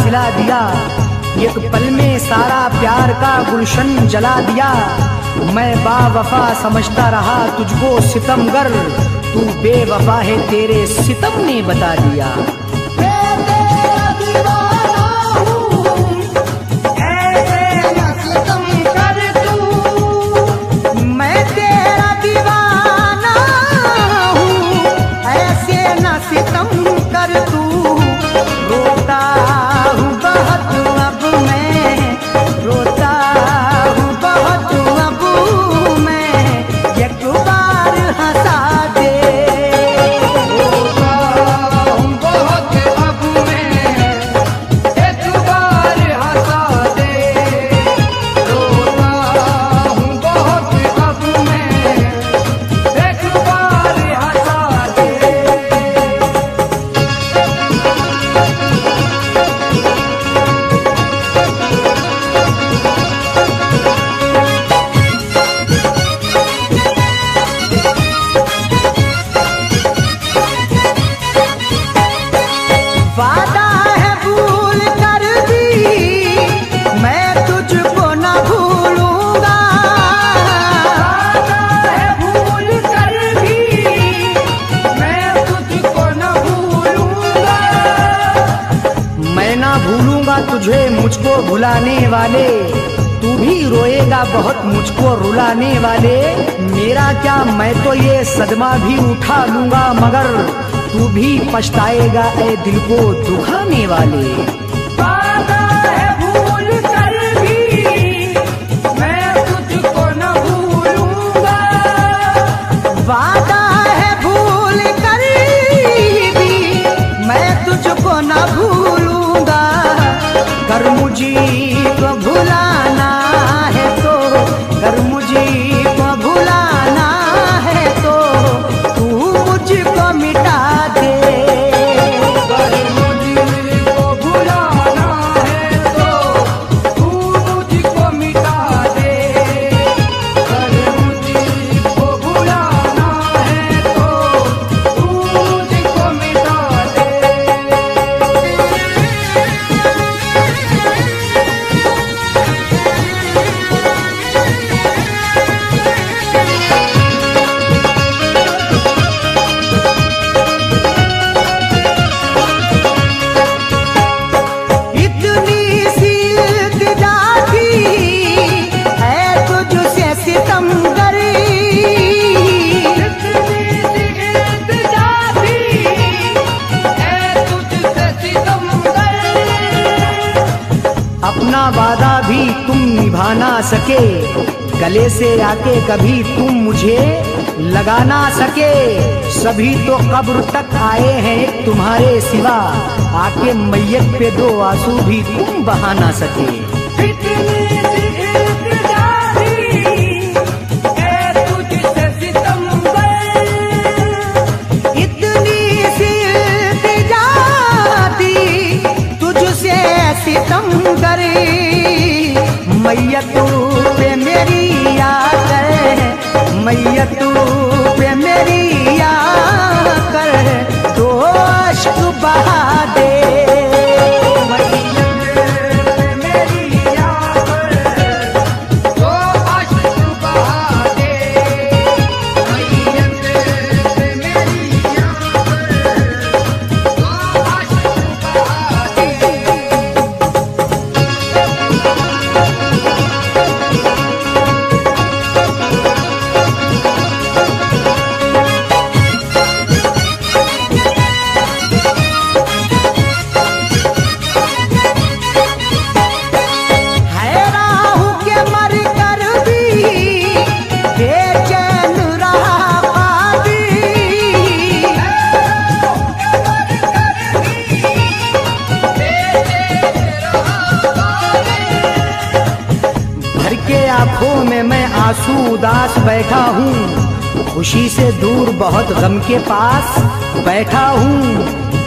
सिला दिया, एक पल में सारा प्यार का गुलशन जला दिया। मैं बावफा समझता रहा तुझको सितमगर, तू बेवफा है तेरे सितम ने बता दिया। तुझे मुझको भुलाने वाले, तू भी रोएगा बहुत मुझको रुलाने वाले। मेरा क्या मैं तो ये सदमा भी उठा लूंगा, मगर तू भी पछताएगा ए दिल को दुखाने वाले। वादा है भूल कर भी मैं तुझको न भूलूंगा, वादा है भूल कर भी मैं तुझको न भूलूंगा। कर मुझे को भुलाना है तो, कर मुझे को भुलाना है तो तू मुझको मिटा दे। कर मुझको भुलाना है तो तू मुझको मिटा दे, कर मुझको भुलाना है तो तू मुझको मिटा दे। अपना वादा भी तुम निभा ना सके, गले से आके कभी तुम मुझे लगा ना सके। सभी तो कब्र तक आए हैं एक तुम्हारे सिवा, आके मैयत पे दो आंसू भी तुम बहा ना सके। मैया तू पे मेरी याद कर, मैया तू पे मेरी याद कर, तो अश्क बहा दे। आंखों में मैं आंसू उदास बैठा हूँ, खुशी से दूर बहुत गम के पास बैठा हूँ।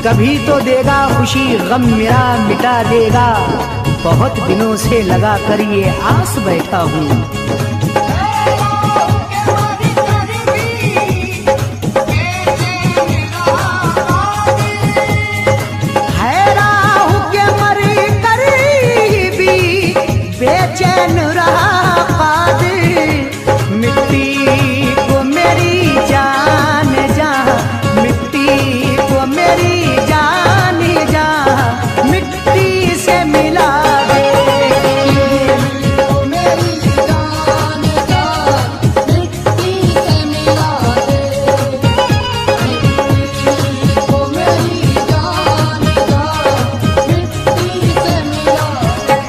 कभी तो देगा खुशी गम मेरा मिटा देगा, बहुत दिनों से लगा कर ये आस बैठा हूँ। है राहु के मर बन रहा कादिर, मिट्टी को मेरी जान जा, मिट्टी को मेरी जान जा, मिट्टी से मिला दे। मेरी जान जा मिट्टी से मिला दे, मिट्टी को मेरी जान जा मिट्टी से मिला दे।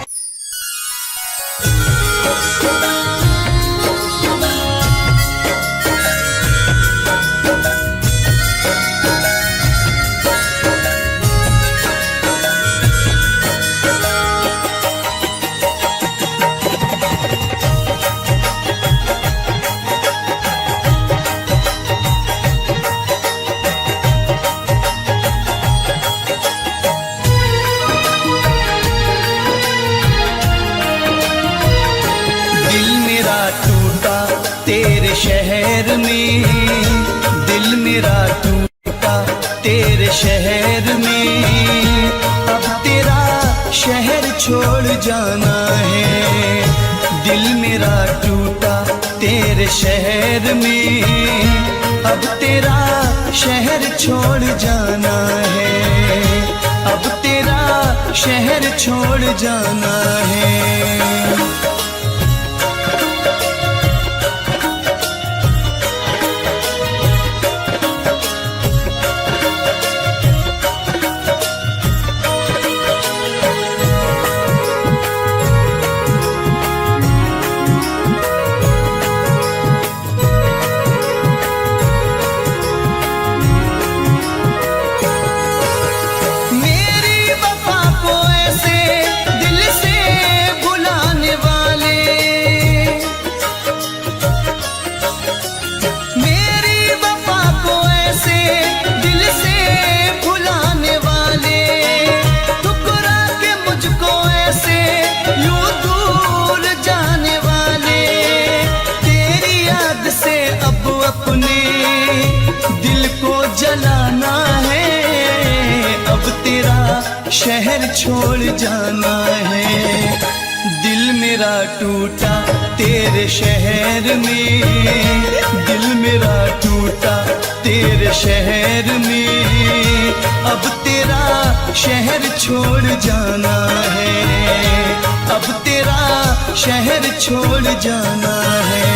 दिल मेरा टूटा तेरे शहर में, दिल मेरा टूटा तेरे शहर में, अब तेरा शहर छोड़ जाना है। दिल मेरा टूटा तेरे शहर में, अब तेरा शहर छोड़ जाना है, अब तेरा शहर छोड़ जाना है। मेरी वफा को ऐसे दिल से भुलाने वाले, मेरी वफा को ऐसे दिल से भुलाने वाले, ठुकरा के मुझको ऐसे यूं दूर जाने वाले, तेरी याद से अब अपने दिल को जलाना है, अब तेरा शहर छोड़ जाना है। दिल मेरा टूटा तेरे शहर में, दिल मेरा टूटा तेरे शहर में, अब तेरा शहर छोड़ जाना है, अब तेरा शहर छोड़ जाना है।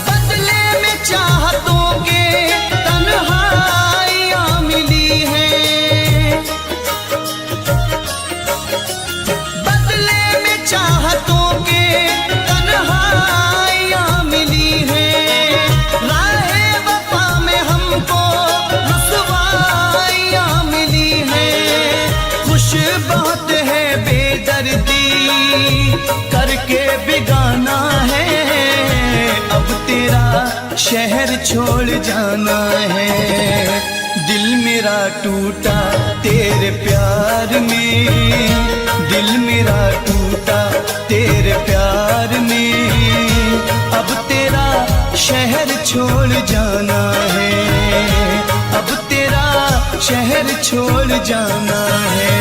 बदले में चाहतों के तन्हाइयाँ मिली हैं, बदले में चाहतों के तन्हाइयाँ मिली हैं, राहे वफा में हमको रुसवाइयाँ मिली हैं, खुश बहुत है बेदर्दी करके बिगाना है, अब तेरा शहर छोड़ जाना है। दिल मेरा टूटा तेरे प्यार में, दिल मेरा टूटा तेरे प्यार में, अब तेरा शहर छोड़ जाना है, अब तेरा शहर छोड़ जाना है।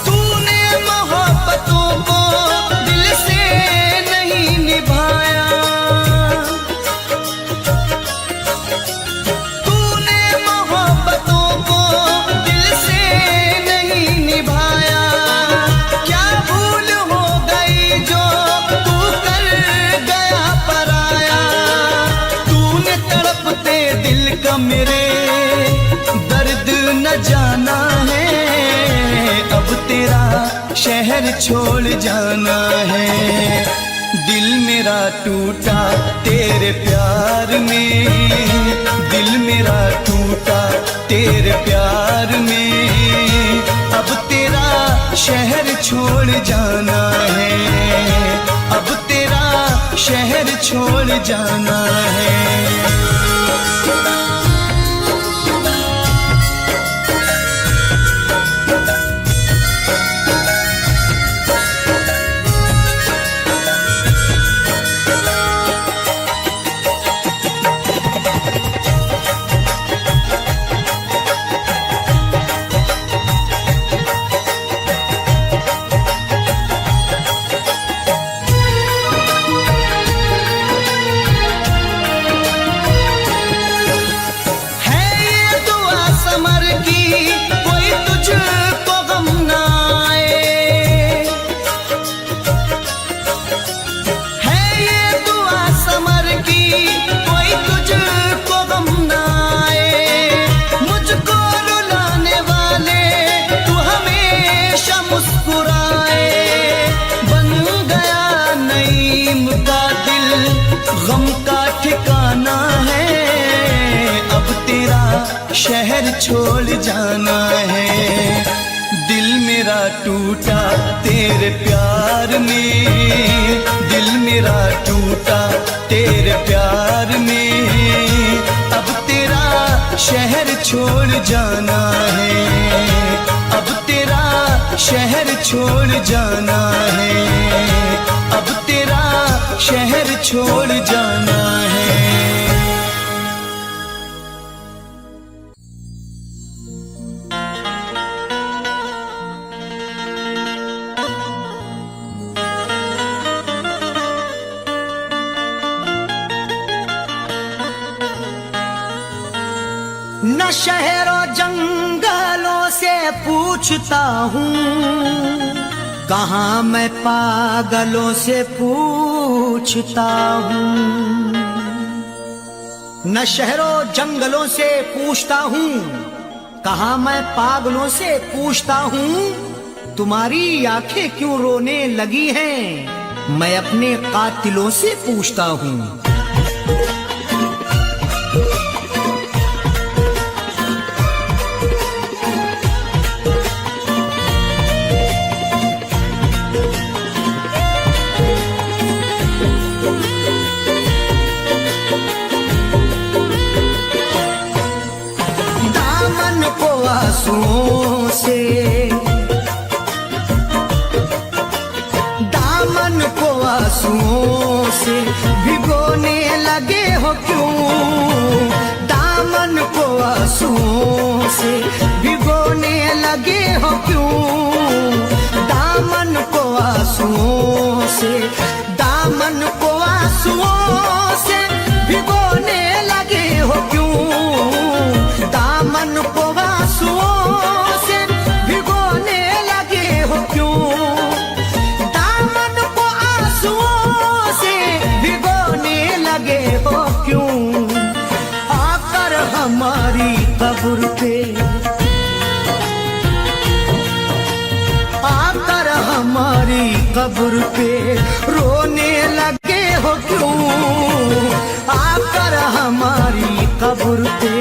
तूने मोहब्बतों को दिल से मेरे दर्द न जाना है, अब तेरा शहर छोड़ जाना है। दिल मेरा टूटा तेरे प्यार में, दिल मेरा टूटा तेरे प्यार में, अब तेरा शहर छोड़ जाना है, अब तेरा शहर छोड़ जाना है। शहर छोड़ जाना है। दिल मेरा टूटा तेरे प्यार में, दिल मेरा टूटा तेरे प्यार में, अब तेरा शहर छोड़ जाना है, अब तेरा शहर छोड़ जाना है, अब तेरा शहर छोड़ जाना है। न शहरों जंगलों से पूछता हूँ, कहाँ मैं पागलों से पूछता हूँ। न शहरों जंगलों से पूछता हूँ, कहाँ मैं पागलों से पूछता हूँ। तुम्हारी आंखें क्यों रोने लगी हैं, मैं अपने कातिलों से पूछता हूँ। आंसुओं से दामन को आंसुओं से भिगोने लगे हो क्यों, दामन को आंसुओं से भिगोने लगे हो क्यों, दामन को आंसुओं से, दामन को आंसुओं से भिगोने लगे हो क्यों, दामन को आंसुओं से भिगोने लगे हो क्यों, दामन को आंसुओं से भिगोने लगे हो क्यों। आकर हमारी कब्र पे, आकर हमारी कब्र पे रोने लगे हो क्यों, आकर हमारी कब्र पे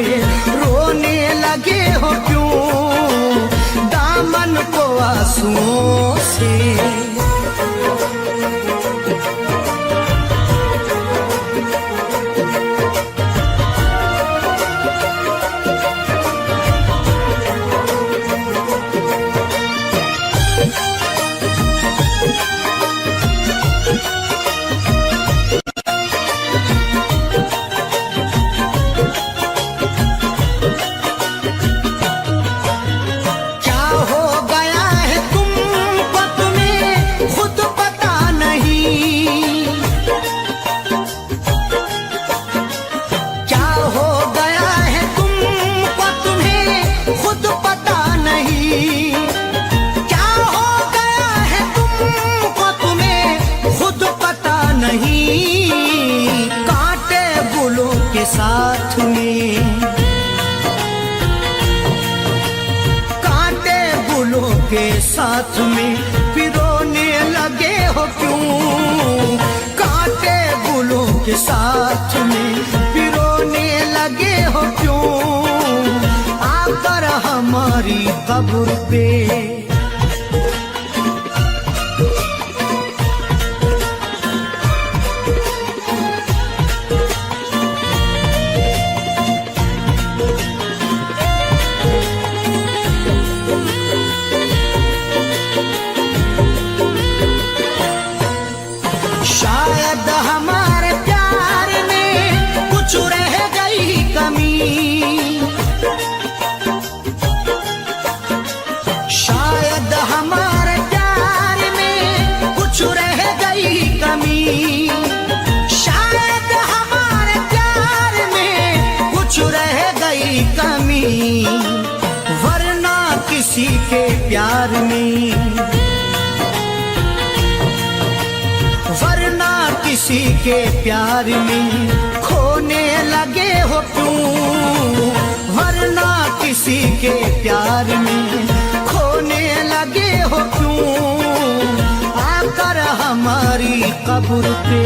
रोने लगे हो क्यों, दामन को आंसुओं से। साथ में के साथ में पिरोने लगे हो क्यों? कांटे गुलों के साथ में पिरोने लगे हो क्यों? आकर हमारी कब्र पे शायद हमारे प्यार में कुछ रह गई कमी, शायद हमारे प्यार में कुछ रह गई कमी, शायद हमारे प्यार में कुछ रह गई कमी, वरना किसी के प्यार में, वरना किसी के प्यार में खोने लगे हो क्यों? वरना किसी के प्यार में खोने लगे हो क्यों? आकर हमारी कब्र पे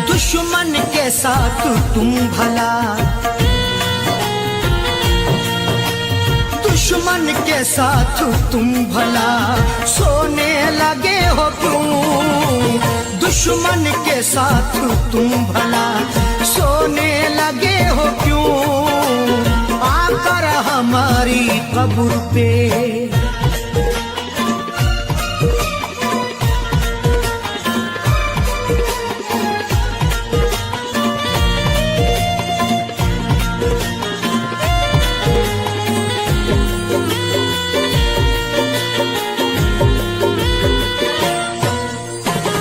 दुश्मन के साथ तुम भला, दुश्मन के साथ तुम भला सोने लगे हो क्यों? दुश्मन के साथ तुम भला सोने लगे हो क्यों? आकर हमारी कब्र पे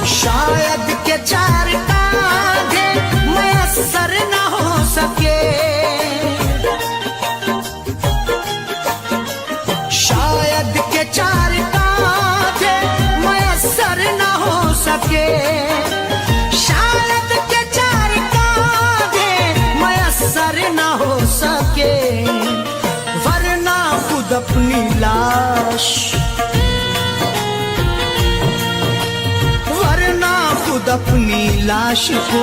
शायद के चार कांधे मयस्सर न हो सके, शायद के चार कांधे मयस्सर न हो सके, शायद के चार कांधे मयस्सर न हो सके, वरना खुद अपनी लाश, खुद अपनी लाश को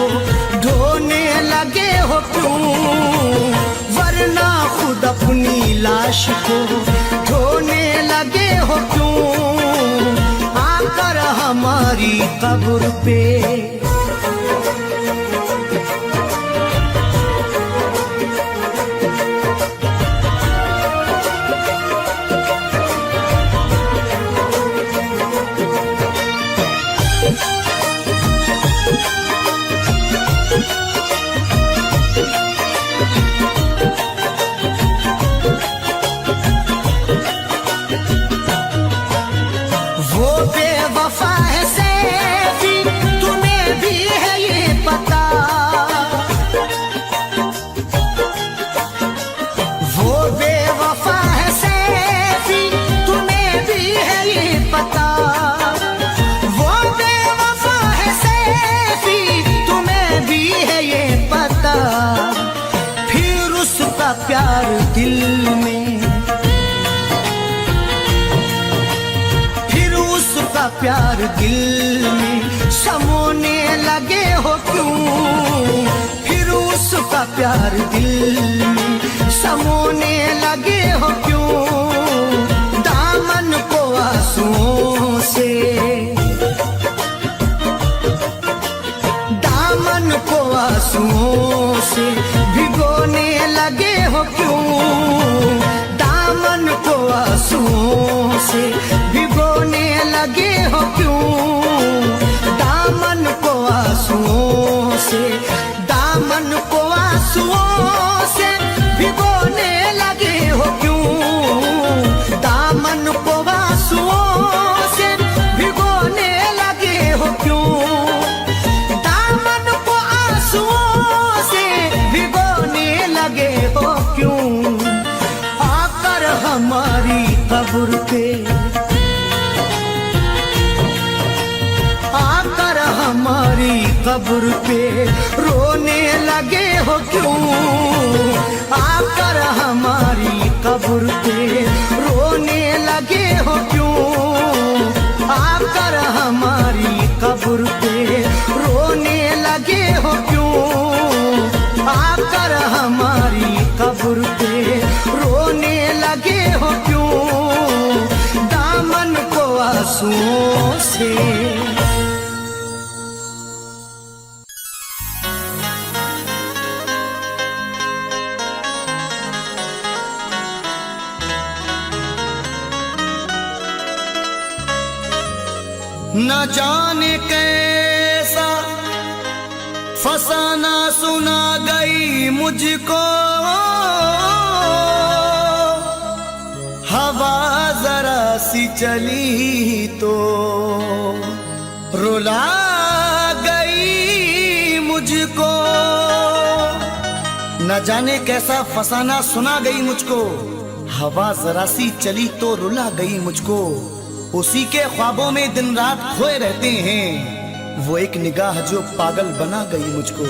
ढोने लगे हो क्यों? वरना खुद अपनी लाश को ढोने लगे हो क्यों? आकर हमारी कब्र पे प्यार दिल में, फिर उसका प्यार दिल में समोने लगे हो क्यों? फिर उसका प्यार दिल में समोने लगे हो क्यों? दामन को आंसुओं से, दामन को आंसुओं से भिगोने लगे हो क्यों, दामन को आंसुओं से भिगोने लगे हो क्यों, दामन को आंसुओं से, दामन को आंसुओं से भिगोने लगे हो क्यों, दामन को आंसुओं से भिगोने लगे हो क्यों, दामन को आंसुओं से भिगोने लगे हो क्यों, आकर हमारी कब्र पे, आकर हमारी कब्र पे रोने लगे हो क्यों, आकर हमारी कब्र पे रोने लगे हो क्यों, आकर हमारी कब्र पे रोने लगे हो क्यों, आकर हमारी कब्र पे रोने लगे हो क्यों, दामन को आंसुओं से। न जाने कैसा फसाना सुना गई मुझको, हवा जरा सी चली तो रुला गई मुझको। न जाने कैसा फसाना सुना गई मुझको, हवा जरा सी चली तो रुला गई मुझको। उसी के ख्वाबों में दिन रात खोए रहते हैं, वो एक निगाह जो पागल बना गई मुझको।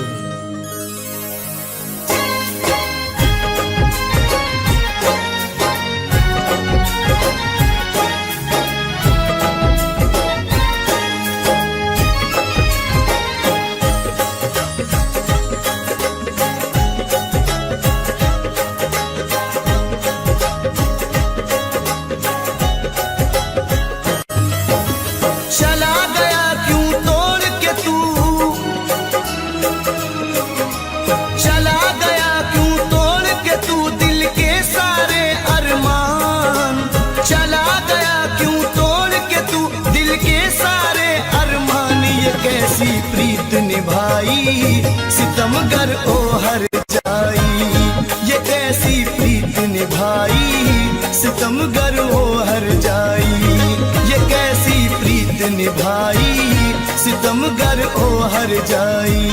चला गया क्यों तोड़ के तू, चला गया क्यों तोड़ के तू दिल के सारे अरमान, चला गया क्यों तोड़ के तू दिल के सारे अरमान। ये कैसी प्रीत निभाई सितमगर ओ हर जाई, ये कैसी प्रीत निभाई सितमगर ओ हर जाई, ये कैसी प्रीत निभाई सितमगर ओ हर जाई।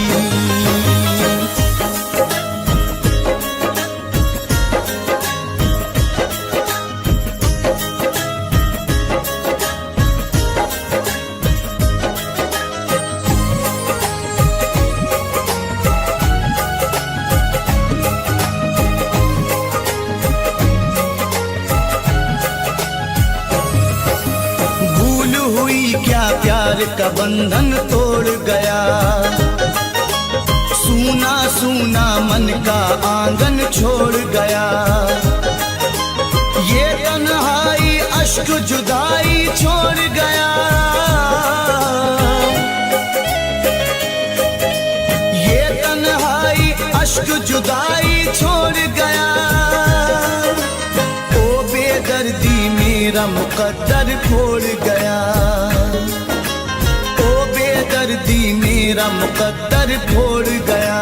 क्या प्यार का बंधन तोड़ गया, सूना सूना मन का आंगन छोड़ गया। ये तन्हाई अश्क जुदाई छोड़ गया, ये तन्हाई अश्क जुदाई छोड़ गया। ओ बेदर्दी मेरा मुकद्दर खोड़ गया, ओ बेदर्दी मेरा मुकद्दर खोड़ गया।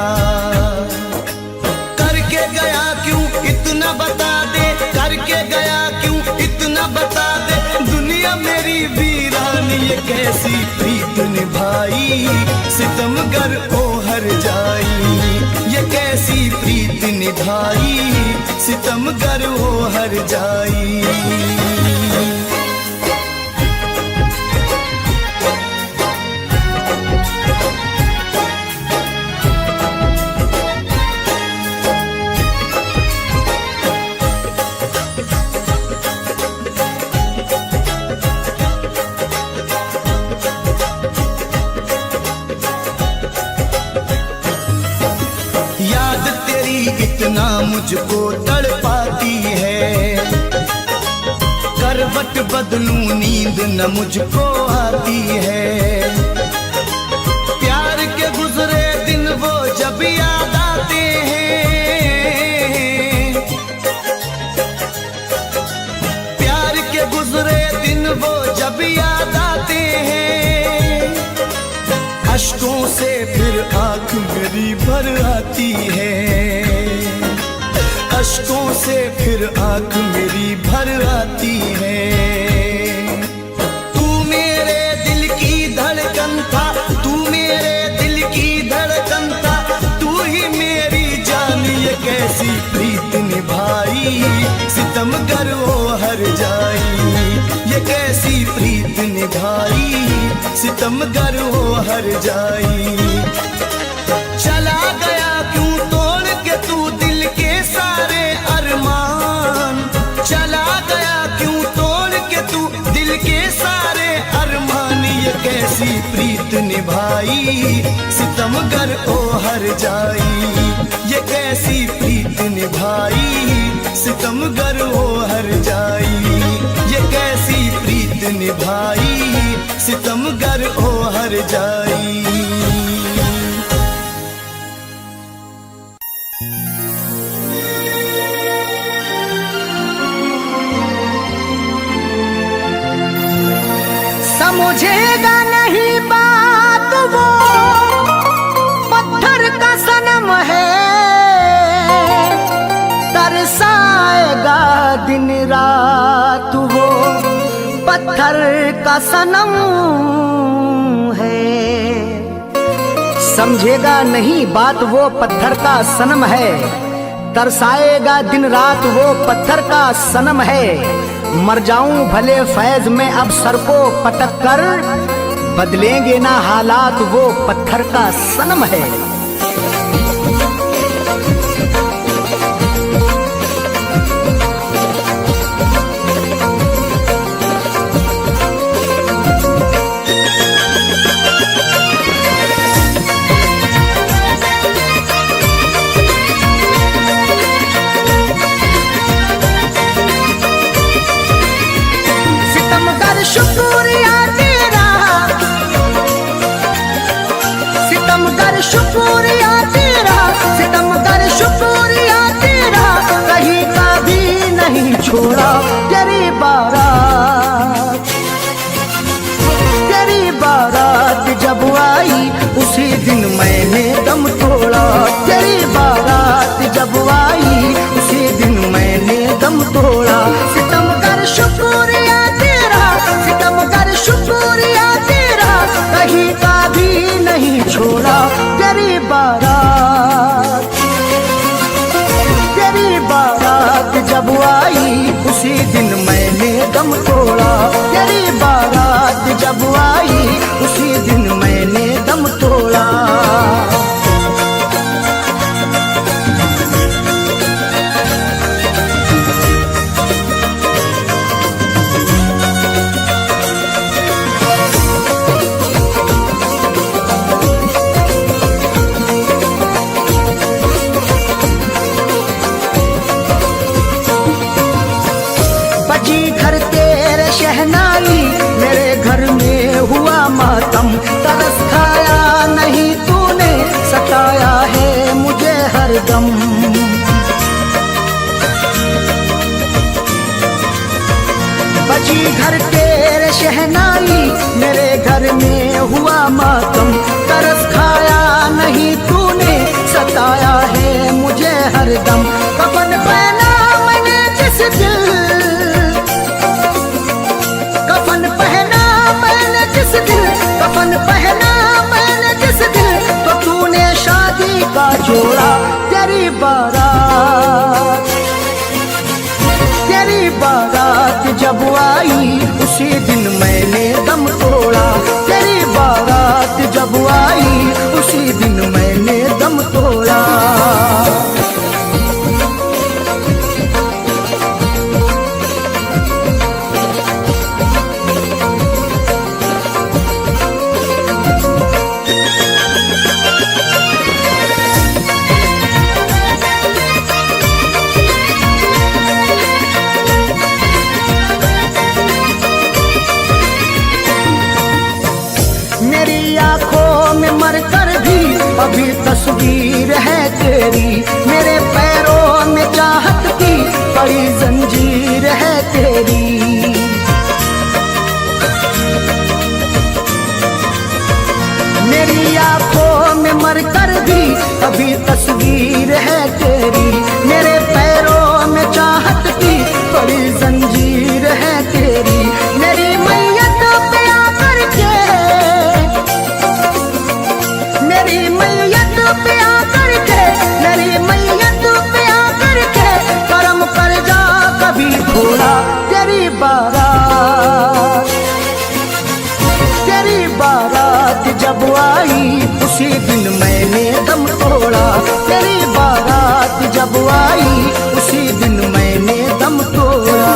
करके गया क्यों इतना बता दे, करके गया क्यों इतना बता दे। दुनिया मेरी वीरानी ये कैसी प्रीत निभाई सितमगर ओ हर जाई, ये कैसी प्रीत निभाई सितमगर ओ हर जाई। इतना मुझको तड़पाती है, करवट बदलूं नींद न मुझको आती है। प्यार के गुजरे दिन वो जब याद आते हैं, वो जब याद आते हैं, अश्कों से फिर आंख मेरी भर आती है, अश्कों से फिर आंख मेरी भर आती है। तू मेरे दिल की धड़कन था, तू मेरे दिल की धड़कन था, तू ही मेरी जान। ये कैसी प्रीत निभाई सितमगर वो हर जाई, ये कैसी प्रीत निभाई सितमगर वो हर जाई। चला गया क्यों तोड़ के तू दिल के सारे अरमान, चला गया क्यों तोड़ के तू दिल के सारे अरमान। ये कैसी प्रीत निभाई सितमगर ओ हर जाई, ये कैसी प्रीत निभाई सितमगर ओ हर जाई, ये कैसी प्रीत निभाई सितमगर ओ हर जाई। समझेगा नहीं बात वो पत्थर का सनम है, तरसाएगा दिन रात वो पत्थर का सनम है। समझेगा नहीं बात वो पत्थर का सनम है, तरसाएगा दिन रात वो पत्थर का सनम है। मर जाऊं भले फैज में अब सर को पटक कर, बदलेंगे ना हालात वो पत्थर का सनम है। शुक्रिया तेरा, सितमगर शुक्रिया तेरा, सितमगर शुक्रिया तेरा, कहीं का भी नहीं छोड़ा तेरी बारात, तेरी बारात जब आई उसी दिन मैंने दम तोड़ा, तेरी बारात जब आई उसी दिन मैंने दम तोड़ा। सितमगर शुक्रिया तेरा, सितमगर शुक्रिया तेरा, कहीं का भी नहीं छोड़ा तेरी बारात, तेरी बारात जब आई उसी दिन मैंने दम तोड़ा, तेरी बारात जब आई उसी दिन मैंने दम तोड़ा। घर तेरे शहनाई मेरे घर में हुआ मातम, तरस खाया नहीं तूने सताया है मुझे हरदम। बची घर तेरे शहनाई मेरे घर में हुआ मातम, तरस खाया नहीं तूने सताया है मुझे हरदम। कफन पहना मैंने जिस दिल, कफन पहना मैंने जिस दिल, कफन पहना मैंने जिस दिल, तो तूने शादी का जोड़ा तेरी बारात, तेरी बारात जब आई उसी दिन मैंने दम तोड़ा, तेरी बारात जब आई उसी दिन मैंने दम तोड़ा। मेरी आंखों में मरकर भी अभी तस्वीर है तेरी, मेरे पैरों में चाहत की बड़ी जंजीर है तेरी। भी अभी तस्वीर है तेरी, मेरे पैरों में चाहत की बड़ी जंजीर है तेरी। मेरी मैयत पे आकर के, मेरी मैयत पे आकर के, मेरी मैयत पे आकर के करम कर जा कभी थोड़ा। तेरी बारात, तेरी बारात जब आई उसी दिन मैंने दम तोड़ा। तेरी बारात जब आई उसी दिन मैंने दम तोड़ा।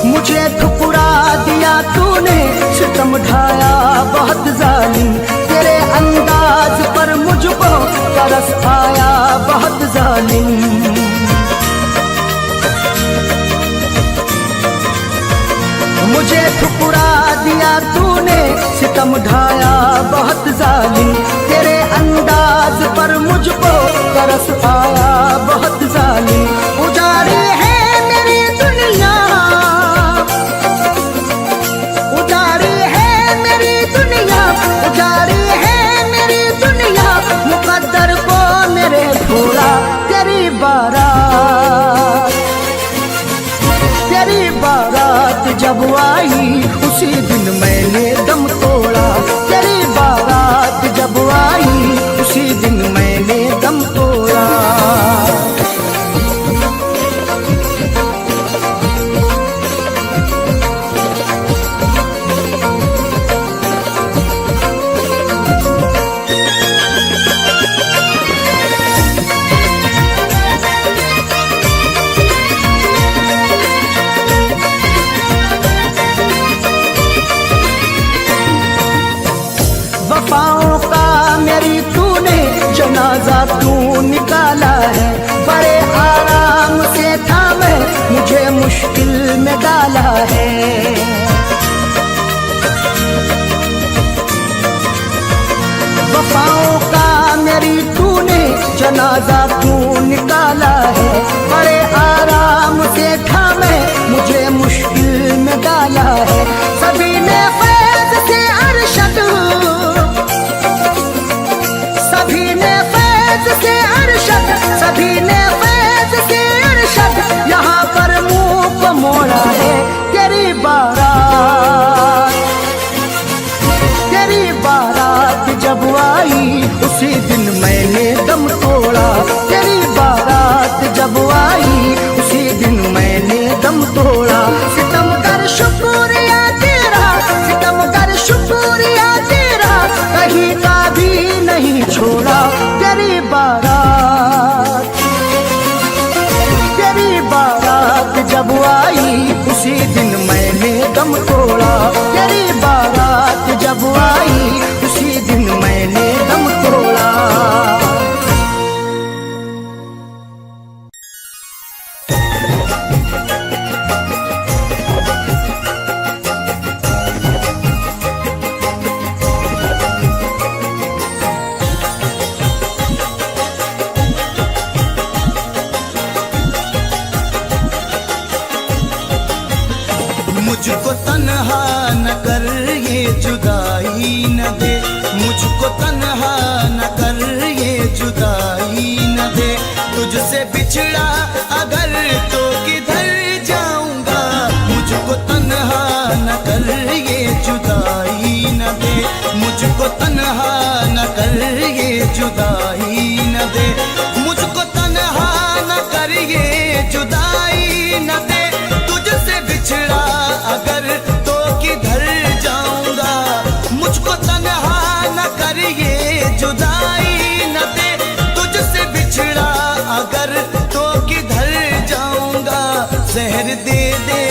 मुझे ठुकरा दिया तूने, सितम ढाया बहुत जालिम, तेरे अंदाज पर मुझको तरस आया बहुत जालिम। मुझे ठुकरा दिया तूने, सितम ढाया बहुत जालिम, तेरे अंदाज पर मुझको तरस आया बहुत जालिम। उजाड़ी है मेरी दुनिया, उजाड़ी है मेरी दुनिया, उजाड़ी है मेरी दुनिया, मुकद्दर को मेरे छोड़ा। तेरी बारात, तेरी बारात जब आई उसी दिन मैंने दम तोड़ा। तेरी बारात जब आई उसी दिन मैंने दम तोड़ा। वफाओं का मेरी तूने जनाजा तू निकाला है, बड़े आराम से था मैं मुझे मुश्किल में डाला है। वफाओं का मेरी तूने जनाजा तू निकाला है, बड़े आराम से था मैं मुझे मुश्किल में डाला है। सभी ने फैज़ से अरशद, सभी ने फैज़ से अरशद, सभी ने फैज़ से अरशद यहाँ पर मुंह को मोड़ा है। तेरी बारात, तेरी बारात जब आई उसी दिन मैंने दम तोड़ा। तेरी बारात जब आई उसी दिन मैंने दम तोड़ा। सितम कर शुक्रिया तेरा, सितम कर शुक्रिया तेरा, कहीं का भी नहीं छोड़ा। तेरी बारात, तेरी बारात जब आई उसी दिन मैंने दम तोड़ा। तेरी बारात जब आई उसी दिन मैंने दम तोड़ा। मुझको तन्हा न कर ये जुदाई न दे, मुझको तन्हा न कर ये जुदाई न दे। तुझसे बिछड़ा अगर तो किधर जाऊंगा, मुझको तन्हा न कर ये जुदाई न दे, मुझको तन्हा न कर ये जुदाई न दे, मुझको तन्हा न कर ये जुदाई न दे। तुझसे बिछड़ा अगर तो किधर जाऊंगा, मुझको तन्हा न कर ये जुदाई न दे। तुझसे बिछड़ा अगर तो किधर जाऊंगा। जहर दे दे,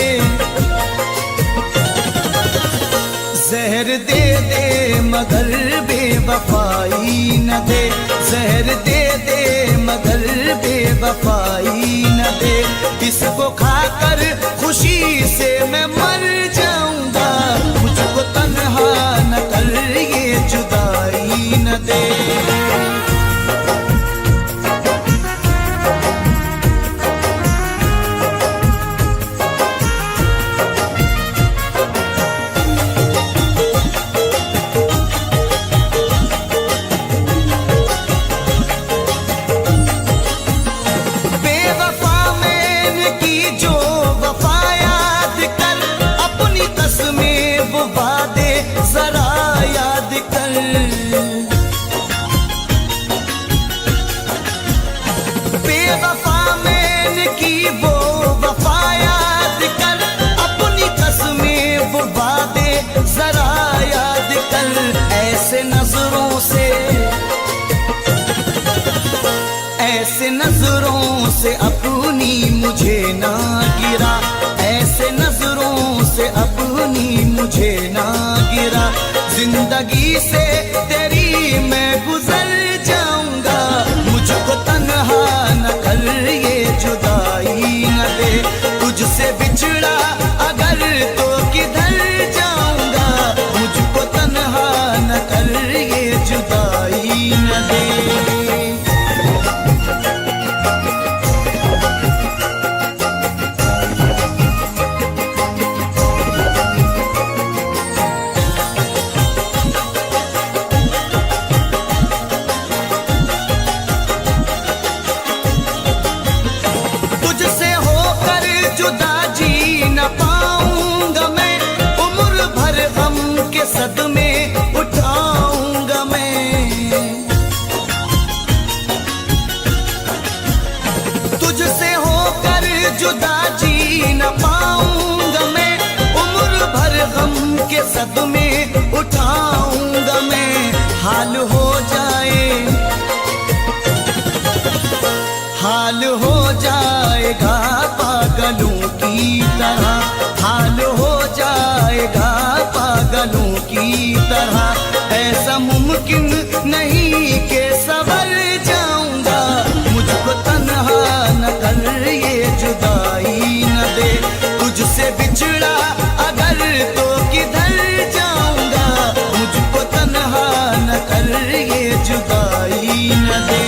जहर दे दे मगर बेवफाई न दे, जहर दे दे मगर बेवफाई न दे। इसको खाकर खुशी से मैं मर से अपनी मुझे ना गिरा, ऐसे नजरों से अपनी मुझे ना गिरा। जिंदगी से तेरी मैं गुजर जाऊंगा, मुझको तन्हा न कर ये जुदाई न दे। तुझसे बिछड़ा अगर तो किधर जाऊंगा, मुझको तन्हा न कर ये जुदाई न दे। तुझसे होकर जुदा जी न पाऊंगा मैं, उम्र भर गम के सदमे उठाऊंगा मैं। तुझसे होकर जुदा जी न पाऊंगा मैं, उम्र भर गम के सदमे उठाऊंगा मैं। हाल हो जाए, हाल हो जाएगा पागलों की तरह, हाल हो जाएगा पागलों की तरह। ऐसा मुमकिन नहीं कि सवर जाऊंगा, मुझको तन्हा न कर ये जुदाई न दे। तुझसे बिछड़ा अगर तो किधर जाऊंगा, मुझको तन्हा न कर ये जुदाई न दे।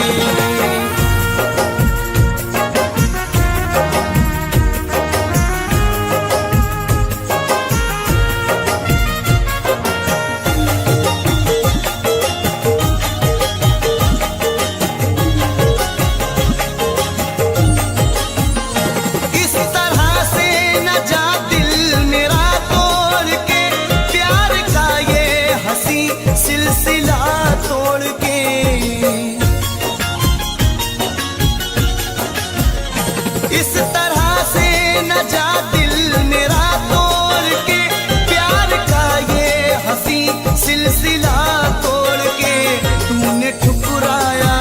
सिलसिला तोड़ के इस तरह से न जा दिल मेरा तोड़ के, प्यार का ये हंसी सिलसिला तोड़ के। तूने ठुकराया,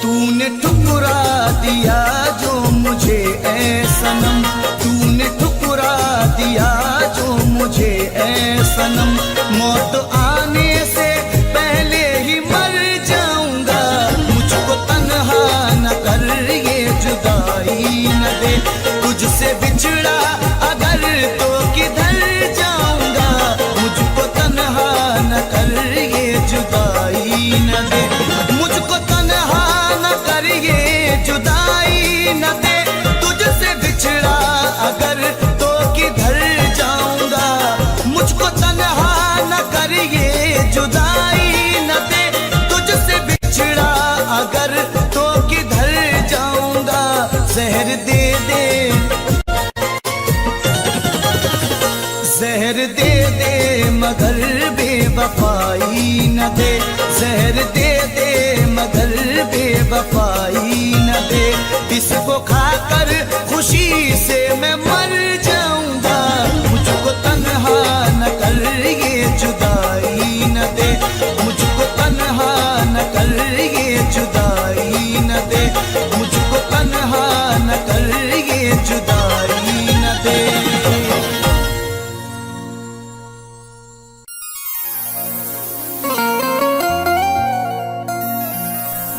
तूने ठुकरा दिया जो मुझे ऐ सनम, तूने ठुकरा दिया जो मुझे ऐ सनम। मौत आने से पहले ही मर जाऊंगा, मुझको तन्हा न कर ये जुदाई न दे। तुझसे बिछड़ा अगर तो किधर जाऊंगा, मुझको तन्हा न कर ये जुदाई न दे। मुझको तन्हा न कर ये जुदाई न दे। तुझसे बिछड़ा अगर तो किधर जाऊंगा, मुझको तन्हा न कर ये जुदाई न दे। तुझसे बिछड़ा अगर तो किधर जाऊंगा। जहर दे दे, जहर दे दे मगर बेवफाई न दे। जहर दे दे मगर बेवफाई न दे। इसको खाकर खुशी से मैं मर जाऊंगा, मुझको तन्हा न कर ये जुदाई न दे। मुझको तन्हा न कर ये जुदाई न दे। मुझको तन्हा न कर ये जुदाई न दे।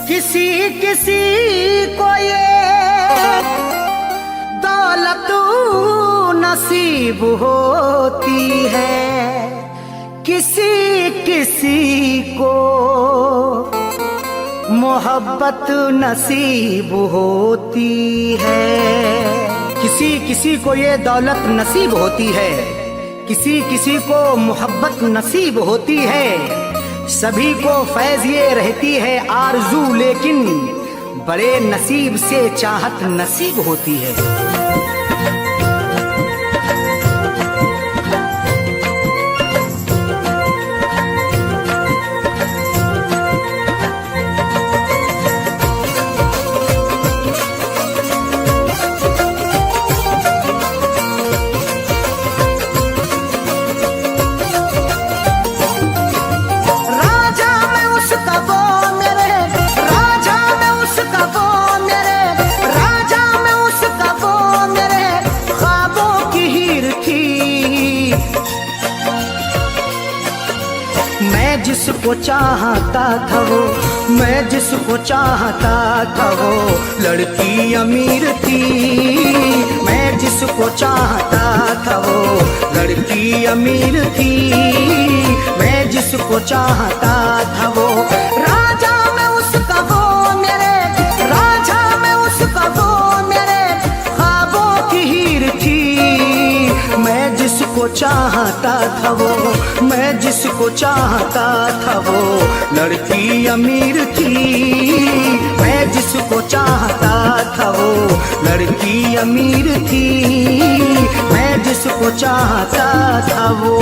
किसी किसी को ये दौलत नसीब होती है, किसी किसी को मोहब्बत नसीब होती है। किसी किसी को ये दौलत नसीब होती है, किसी किसी को मोहब्बत नसीब होती है। सभी को फैज़ ये रहती है आरज़ू, लेकिन बड़े नसीब से चाहत नसीब होती है। जिसको चाहता था वो, मैं जिसको चाहता था वो लड़की अमीर थी। मैं जिसको चाहता था वो लड़की अमीर थी। मैं जिसको चाहता था वो राजा में उसका वो मेरे, राजा में उसका वो मेरे ख्वाबों की हीर थी। मैं जिसको चाहता था वो, मैं जिसको चाहता था वो लड़की अमीर थी। मैं जिसको चाहता था वो लड़की अमीर थी। मैं जिसको चाहता था वो।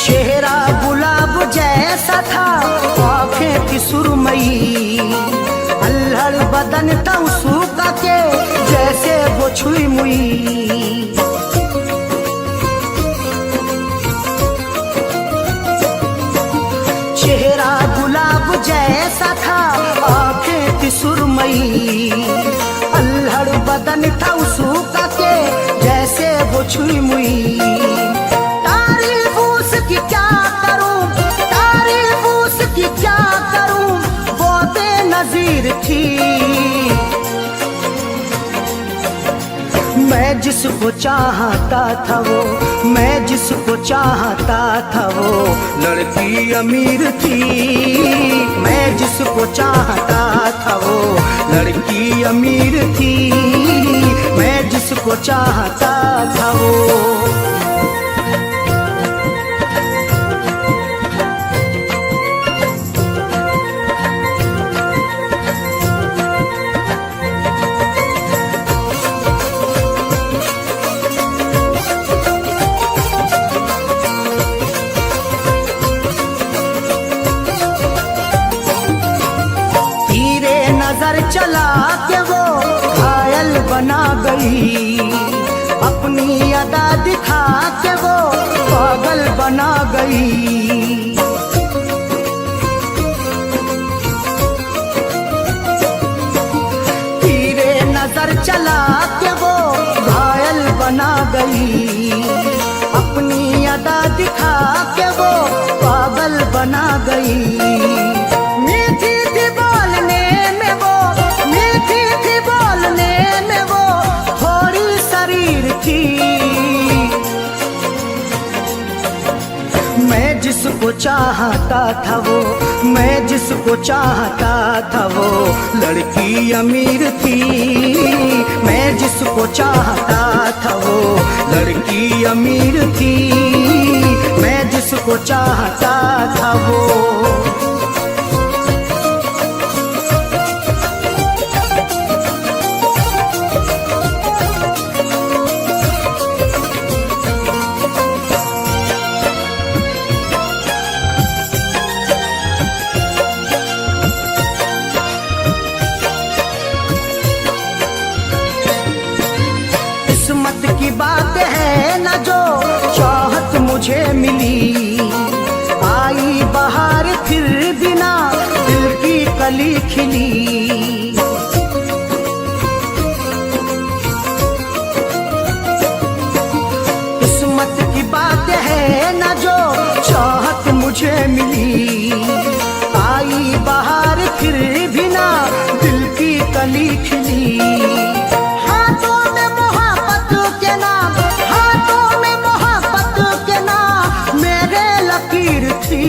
चेहरा गुलाब जैसा था, आंखें थी सुरमई, अल्हड़ बदन था सूखा के जैसे वो छुई मुई। चेहरा गुलाब जैसा था, आंखें थी सुरमई, अल्हड़ बदन था सूखा के जैसे वो छुई मुई। तारीफ उसकी क्या करूं, तारीफ उसकी क्या करूं, वो बेनजीर थी। मैं जिसको चाहता था वो, मैं जिसको चाहता था वो लड़की अमीर थी। मैं जिसको चाहता था वो लड़की अमीर थी। मैं जिसको चाहता था वो। नजर चला के वो घायल बना गई, अपनी अदा दिखा के वो पागल बना गई। तीरे नजर चला के वो घायल बना गई, अपनी अदा दिखा के वो पागल बना गई। मीठी थी बोलने में वो, मीठी थी बोलने में वो थोड़ी शरीर थी। मैं जिसको चाहता था वो, मैं जिसको चाहता था वो लड़की अमीर थी। मैं जिसको चाहता था वो लड़की अमीर थी। मैं जिसको चाहता था वो। किस्मत की बात है न जो चाहत मुझे मिली, आई बहार फिर बिना दिल की कली खिली। किस्मत की बात है न जो चाहत मुझे मिली, आई बहार फिर बिना दिल की कली खिली। हाथों में मोहब्बत के नाम, हाथों में मोहब्बत के नाम मेरे लकीर थी।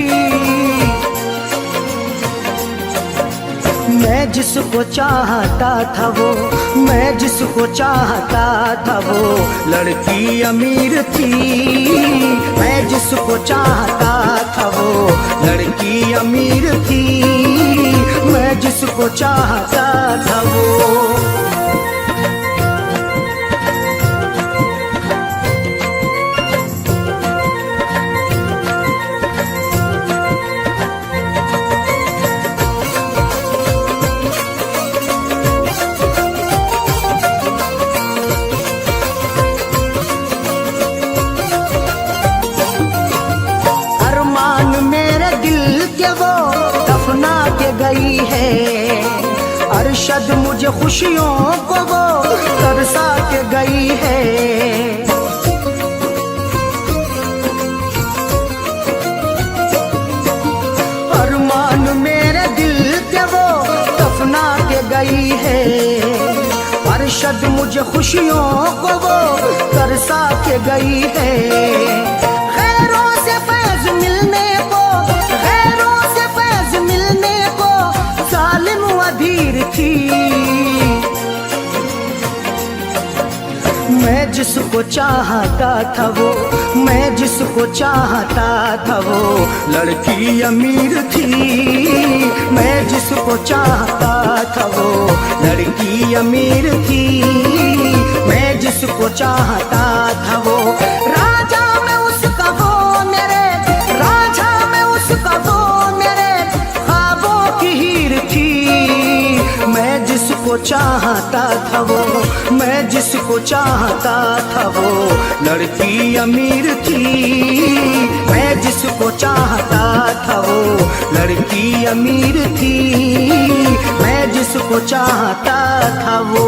मैं जिसको चाहता था वो, मैं जिसको चाहता था वो लड़की अमीर थी। मैं जिसको चाहता था वो लड़की अमीर थी। मैं जिसको चाहता था वो। दफना के गई है। अरशद मुझे खुशियों को वो तरसा के गई है। अरमान मेरे दिल के वो दफना के गई है। अरशद मुझे खुशियों को वो तरसा के गई है। खैरों से फैज मिलने को, खैरों से फैज मिलने को जालिम अधीर थी। मैं जिसको चाहता था वो, मैं जिसको चाहता था वो लड़की अमीर थी। मैं जिसको चाहता था वो लड़की अमीर थी। मैं जिसको चाहता था वो राजा में उसका वो मेरे, राजा में उसका वो मेरे ख्वाबों की हीर थी। मैं जिसको चाहता था वो, मैं जिसको चाहता था वो लड़की अमीर थी। मैं जिसको चाहता था वो लड़की अमीर थी। मैं जिसको चाहता था वो